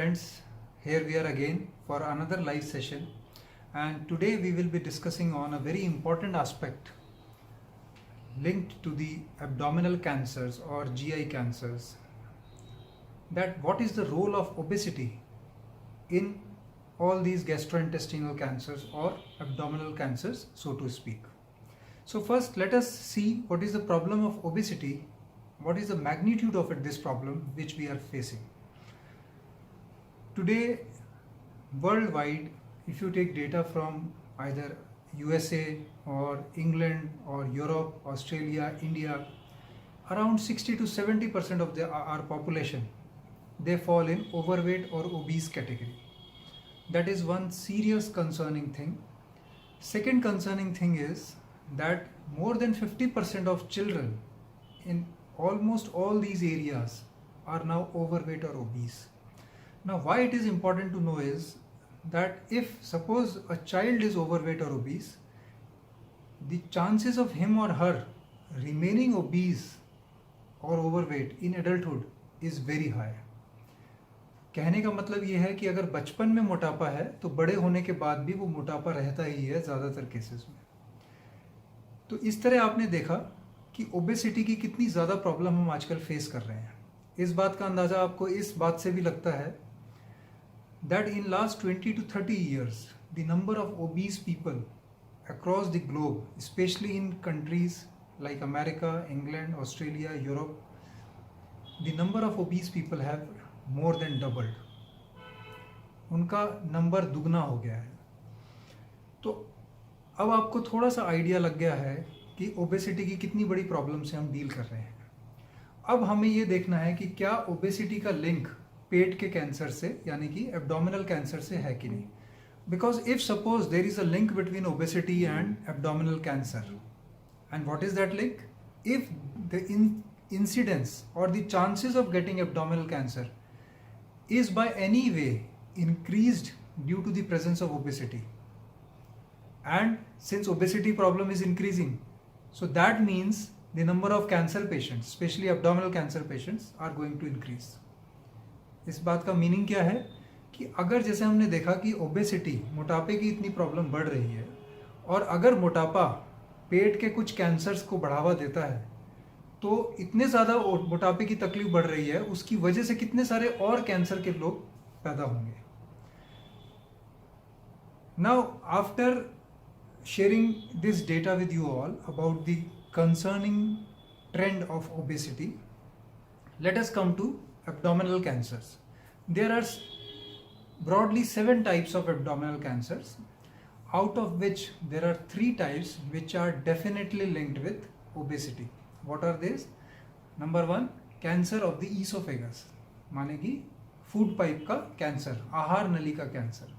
friends, here we are again for another live session, and today we will be discussing on a very important aspect linked to the abdominal cancers or GI cancers, that what is the role of obesity in all these gastrointestinal cancers or abdominal cancers, so to speak. So first let us see what is the problem of obesity, what is the magnitude of this problem which we are facing. Today, worldwide, if you take data from either USA or England or Europe, Australia, India, around 60 to 70% of our population, they fall in overweight or obese category. That is one serious concerning thing. Second concerning thing is that more than 50% of children in almost all these areas are now overweight or obese. Now, why it is important to know is that if suppose a child is overweight or obese, the chances of him or her remaining obese or overweight in adulthood is very high. कहने का मतलब ये है कि अगर बचपन में मोटापा है तो बड़े होने के बाद भी वो मोटापा रहता ही है ज़्यादातर केसेस में. तो इस तरह आपने देखा कि ओबेसिटी की कितनी ज़्यादा प्रॉब्लम हम आजकल फेस कर रहे हैं. इस बात का अंदाज़ा आपको इस बात से भी लगता है that in last 20 to 30 years, the number of obese people across the globe, especially in countries like America, England, Australia, Europe, the number of obese people have more than doubled. उनका नंबर दुगना हो गया है. तो अब आपको थोड़ा सा आइडिया लग गया है कि ओबेसिटी की कितनी बड़ी प्रॉब्लम से हम डील कर रहे हैं. अब हमें ये देखना है कि क्या ओबेसिटी का लिंक पेट के कैंसर से यानी कि एब्डोमिनल कैंसर से है कि नहीं. Because if suppose there is a link between obesity and abdominal cancer, and what is that link? If the incidence or the chances of getting abdominal cancer is by any way increased due to the presence of obesity, and since obesity problem is increasing, so that means the number of cancer patients, especially abdominal cancer patients, are going to increase. इस बात का meaning क्या है कि अगर जैसे हमने देखा कि ओबेसिटी मोटापे की इतनी प्रॉब्लम बढ़ रही है, और अगर मोटापा पेट के कुछ कैंसर्स को बढ़ावा देता है, तो इतने ज़्यादा मोटापे की तकलीफ बढ़ रही है, उसकी वजह से कितने सारे और कैंसर के लोग पैदा होंगे. Now after sharing this data with you all about the concerning trend of obesity, let us come to abdominal cancers. There are broadly 7 types of abdominal cancers, out of which there are 3 types which are definitely linked with obesity. What are these? Number 1, cancer of the esophagus, माने कि food pipe का cancer, आहार नली का cancer.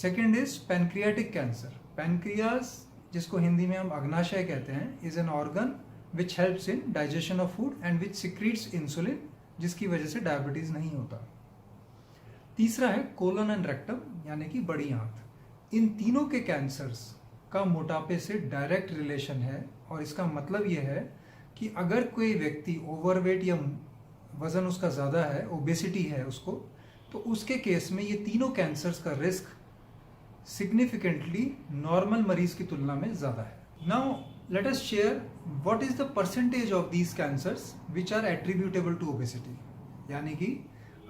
Second is pancreatic cancer. Pancreas, जिसको हिंदी में हम अग्नाशय कहते हैं, is an organ which helps in digestion of food and which secretes insulin, जिसकी वजह से डायबिटीज नहीं होता. तीसरा है कोलन एंड रेक्टम, यानी कि बड़ी आंत. इन तीनों के कैंसर्स का मोटापे से डायरेक्ट रिलेशन है, और इसका मतलब यह है कि अगर कोई व्यक्ति ओवरवेट या वजन उसका ज़्यादा है, ओबेसिटी है उसको, तो उसके केस में ये तीनों कैंसर्स का रिस्क सिग्निफिकेंटली नॉर्मल मरीज की तुलना में ज़्यादा है. Now let us share what is the percentage of these cancers which are attributable to obesity. यानी कि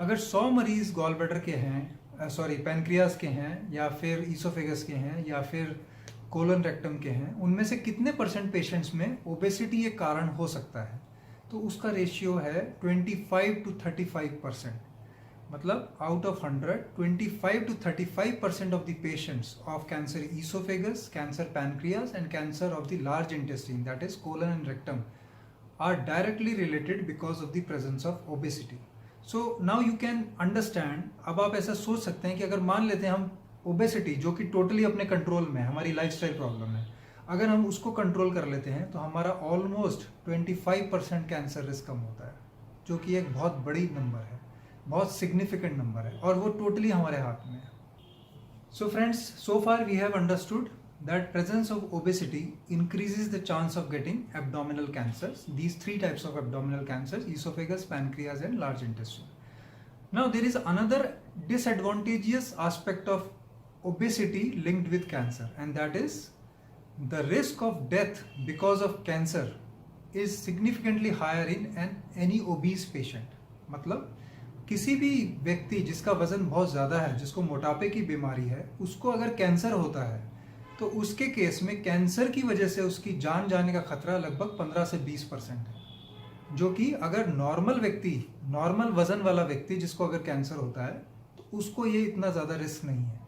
अगर 100 मरीज गॉल ब्लैडर के हैं, पैनक्रियास के हैं, या फिर ईसोफेगस के हैं, या फिर कोलन रेक्टम के हैं, उनमें से कितने परसेंट पेशेंट्स में ओबेसिटी एक कारण हो सकता है? तो उसका रेशियो है 25 to 35%. मतलब out of 100, 25 to 35% of the patients of cancer esophagus, cancer pancreas and cancer of the large intestine, that is colon and rectum, are directly related because of the presence of obesity. So now you can understand. अब आप ऐसा सोच सकते हैं कि अगर मान लेते हैं हम ओबेसिटी, जो कि टोटली अपने कंट्रोल में, हमारी लाइफस्टाइल प्रॉब्लम है, अगर हम उसको कंट्रोल कर लेते हैं तो हमारा ऑलमोस्ट 25% कैंसर रिस्क कम होता है, जो कि एक बहुत बड़ी नंबर है, बहुत सिग्निफिकेंट नंबर है, और वो टोटली हमारे हाथ में है. So friends, so far we have understood that presence of obesity increases the chance of getting abdominal cancers. These 3 types of abdominal cancers: esophagus, pancreas and large intestine. Now there is another disadvantageous aspect of obesity linked with cancer, and that is the risk of death because of cancer is significantly higher in any obese patient. मतलब किसी भी व्यक्ति जिसका वजन बहुत ज़्यादा है, जिसको मोटापे की बीमारी है, उसको अगर कैंसर होता है तो उसके केस में कैंसर की वजह से उसकी जान जाने का खतरा लगभग 15 से 20% है, जो कि अगर नॉर्मल व्यक्ति, नॉर्मल वजन वाला व्यक्ति जिसको अगर कैंसर होता है तो उसको ये इतना ज़्यादा रिस्क नहीं है।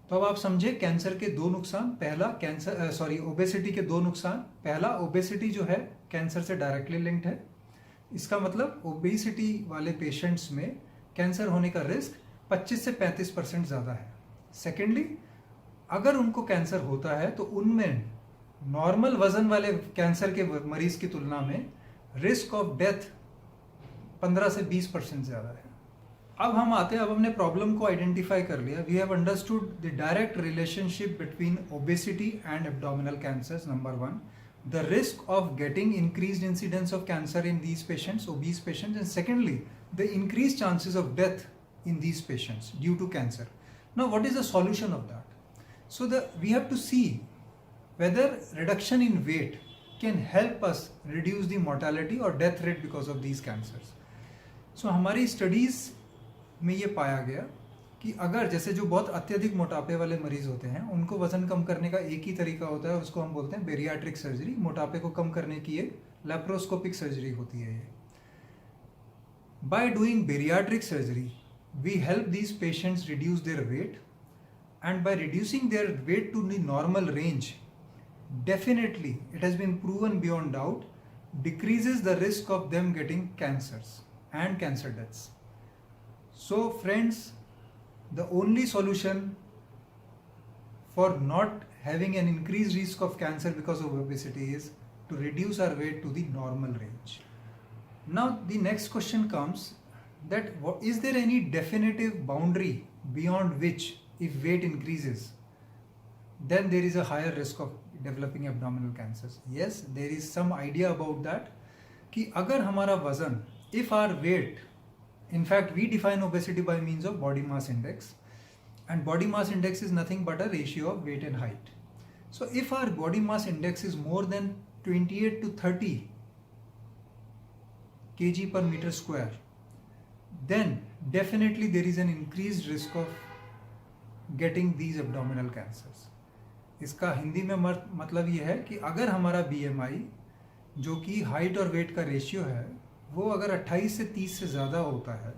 तो अब आप समझे कैंसर के दो नुकसान। पहला ओबेसिटी के दो नुकसान। पहला, ओबेसिटी जो है कैंसर से डायरेक्टली लिंक्ड है। इसका मतलब ओबेसिटी वाले पेशेंट्स में कैंसर होने का रिस्क 25 से 35% ज़्यादा है। सेकेंडली, अगर उनको कैंसर होता है तो उनमें नॉर्मल वजन वाले कैंसर के मरीज की तुलना में रिस्क ऑफ डेथ 15 से 20% ज़्यादा है। अब हम आते हैं, अब हमने प्रॉब्लम को आइडेंटिफाई कर लिया। We have understood the direct relationship between obesity and abdominal cancers. Number one, the risk of getting increased incidence of cancer in these patients, obese patients, and secondly, the increased chances of death in these patients due to cancer. Now, what is the solution of that? So, we have to see whether reduction in weight can help us reduce the mortality or death rate because of these cancers. So, हमारी studies में ये पाया गया कि अगर जैसे जो बहुत अत्यधिक मोटापे वाले मरीज होते हैं, उनको वजन कम करने का एक ही तरीका होता है, उसको हम बोलते हैं बेरियाट्रिक सर्जरी। मोटापे को कम करने की ये लैप्रोस्कोपिक सर्जरी होती है। ये by doing bariatric surgery we help these patients reduce their weight, and by reducing their weight to the normal range, definitely it has been proven beyond doubt decreases the risk of them getting cancers and cancer deaths. So friends, the only solution for not having an increased risk of cancer because of obesity is to reduce our weight to the normal range. Now the next question comes that is there any definitive boundary beyond which if weight increases then there is a higher risk of developing abdominal cancers? Yes, there is some idea about that कि अगर हमारा वजन, if our weight, in fact, we define obesity by means of body mass index, and body mass index is nothing but a ratio of weight and height. So if our body mass index is more than 28 to 30 kg per meter square, then definitely there is an increased risk of getting these abdominal cancers. इसका हिंदी में मतलब ये है कि अगर हमारा BMI जो कि हाइट और वेट का रेशियो है वो अगर 28 से 30 से ज़्यादा होता है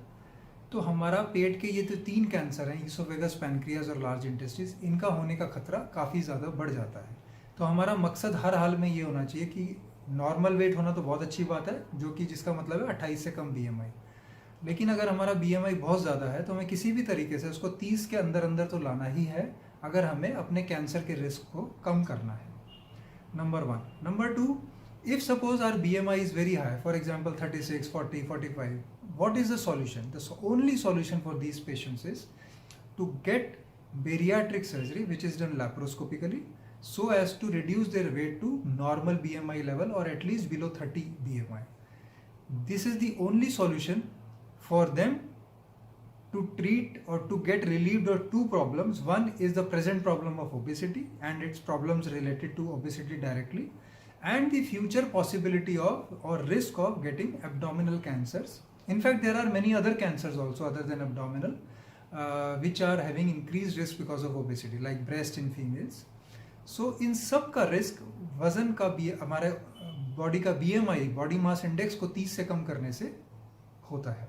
तो हमारा पेट के ये तो 3 कैंसर हैं, ईसोफेगस, पैनक्रियाज और लार्ज इंटेस्टिस, इनका होने का खतरा काफ़ी ज़्यादा बढ़ जाता है। तो हमारा मकसद हर हाल में ये होना चाहिए कि नॉर्मल वेट होना तो बहुत अच्छी बात है, जो कि जिसका मतलब है 28 से कम BMI। लेकिन अगर हमारा BMI बहुत ज़्यादा है तो हमें किसी भी तरीके से उसको 30 के अंदर अंदर तो लाना ही है अगर हमें अपने कैंसर के रिस्क को कम करना है। Number one. Number two, if suppose our BMI is very high, for example 36, 40, 45, what is the solution? The only solution for these patients is to get bariatric surgery, which is done laparoscopically, so as to reduce their weight to normal BMI level or at least below 30 BMI. This is the only solution for them to treat or to get relieved of two problems. One is the present problem of obesity and its problems related to obesity directly, and the future possibility of or risk of getting abdominal cancers. In fact, there are many other cancers also other than abdominal which are having increased risk because of obesity, like breast in females. So in सब का risk वजन का भी हमारे body का BMI, body mass index को 30 से कम करने से होता है,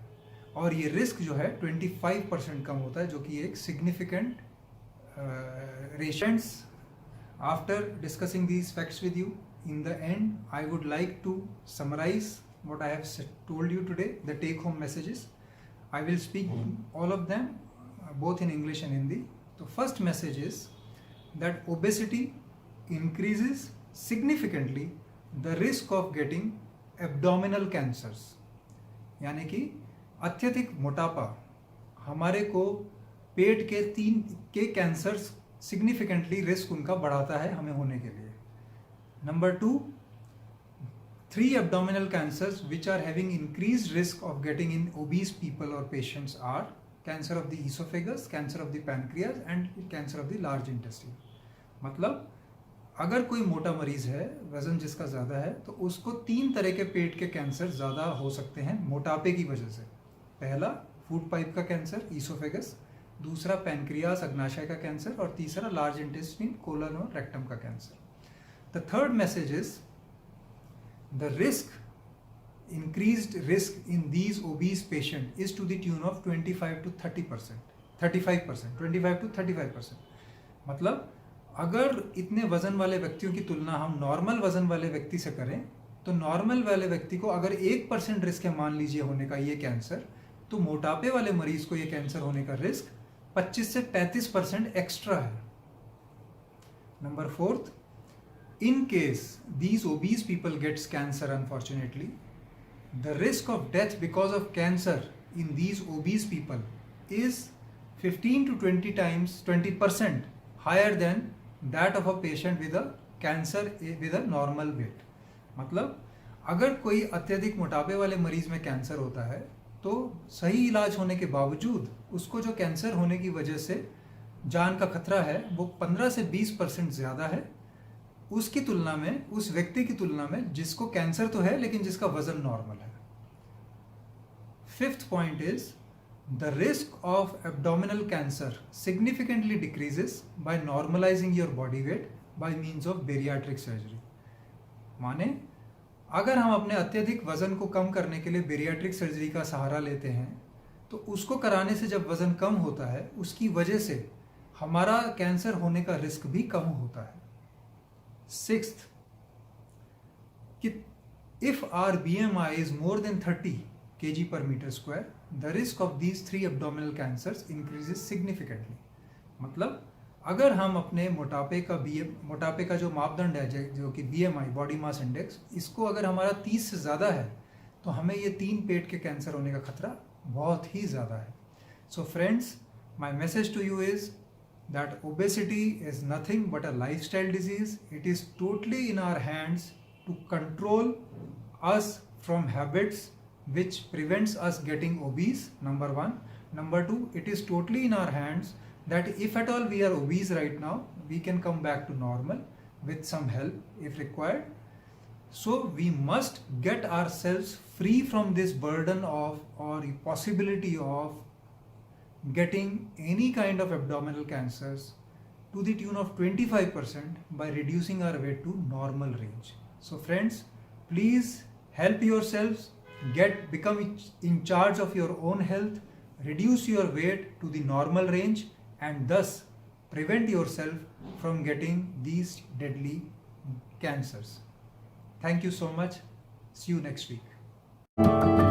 और ये रिस्क जो है 25% कम होता है, जो कि एक significant reasons. After discussing these facts with you, in the end, I would like to summarize what I have told you today, the take-home messages. I will speak all of them, both in English and Hindi. The first message is that obesity increases significantly the risk of getting abdominal cancers. यानी कि अत्यधिक मोटापा हमारे को पेट के 3 के cancers significantly risk उनका बढ़ाता है हमें होने के लिए। Number 2, Three abdominal cancers which are having increased risk of getting in obese people or patients are cancer of the esophagus, cancer of the pancreas and cancer of the large intestine. मतलब अगर कोई मोटा मरीज है, वजन जिसका ज़्यादा है, तो उसको 3 तरह के पेट के कैंसर ज़्यादा हो सकते हैं मोटापे की वजह से. पहला फूड पाइप का कैंसर ईसोफेगस, दूसरा पैनक्रियास अग्नाशय का कैंसर और तीसरा लार्ज इंटेस्टाइन कोलन और रेक्टम का cancer. The third message is the risk increased risk in these obese patient is to the tune of 25 to 30%, 35%, 25 to 35%. मतलब अगर इतने वजन वाले व्यक्तियों की तुलना हम नॉर्मल वजन वाले व्यक्ति से करें तो नॉर्मल वाले व्यक्ति को अगर 1% रिस्क है मान लीजिए होने का ये कैंसर, तो मोटापे वाले मरीज को ये कैंसर होने का रिस्क 25 से 35% एक्स्ट्रा है. Number fourth, in case these obese people gets cancer unfortunately, the risk of death because of cancer in these obese people is 15 to 20% higher than that of a patient with a cancer with a normal weight. मतलब अगर कोई अत्यधिक मोटापे वाले मरीज में cancer होता है तो सही इलाज होने के बावजूद उसको जो कैंसर होने की वजह से जान का खतरा है वो 15 से 20% ज़्यादा है उसकी तुलना में, उस व्यक्ति की तुलना में जिसको कैंसर तो है लेकिन जिसका वजन नॉर्मल है. Fifth point is the risk of abdominal cancer significantly decreases by normalising your body weight by means of bariatric surgery. माने अगर हम अपने अत्यधिक वजन को कम करने के लिए बेरियाट्रिक सर्जरी का सहारा लेते हैं तो उसको कराने से जब वजन कम होता है उसकी वजह से हमारा कैंसर होने का रिस्क भी कम होता है. Sixth, if our BMI is more than 30 kg per meter square, the risk of these 3 abdominal cancers increases significantly. मतलब अगर हम अपने मोटापे का जो मापदंड है जो कि BMI बॉडी मास इंडेक्स, इसको अगर हमारा 30 से ज़्यादा है तो हमें ये 3 पेट के कैंसर होने का खतरा बहुत ही ज़्यादा है. So friends, my message to you is that obesity is nothing but a lifestyle disease. It is totally in our hands to control us from habits which prevents us getting obese, number one. Number two, it is totally in our hands that if at all we are obese right now, we can come back to normal with some help if required. So we must get ourselves free from this burden of or possibility of getting any kind of abdominal cancers to the tune of 25% by reducing our weight to normal range. So friends, please help yourselves, become in charge of your own health, reduce your weight to the normal range and thus prevent yourself from getting these deadly cancers. Thank you so much. See you next week.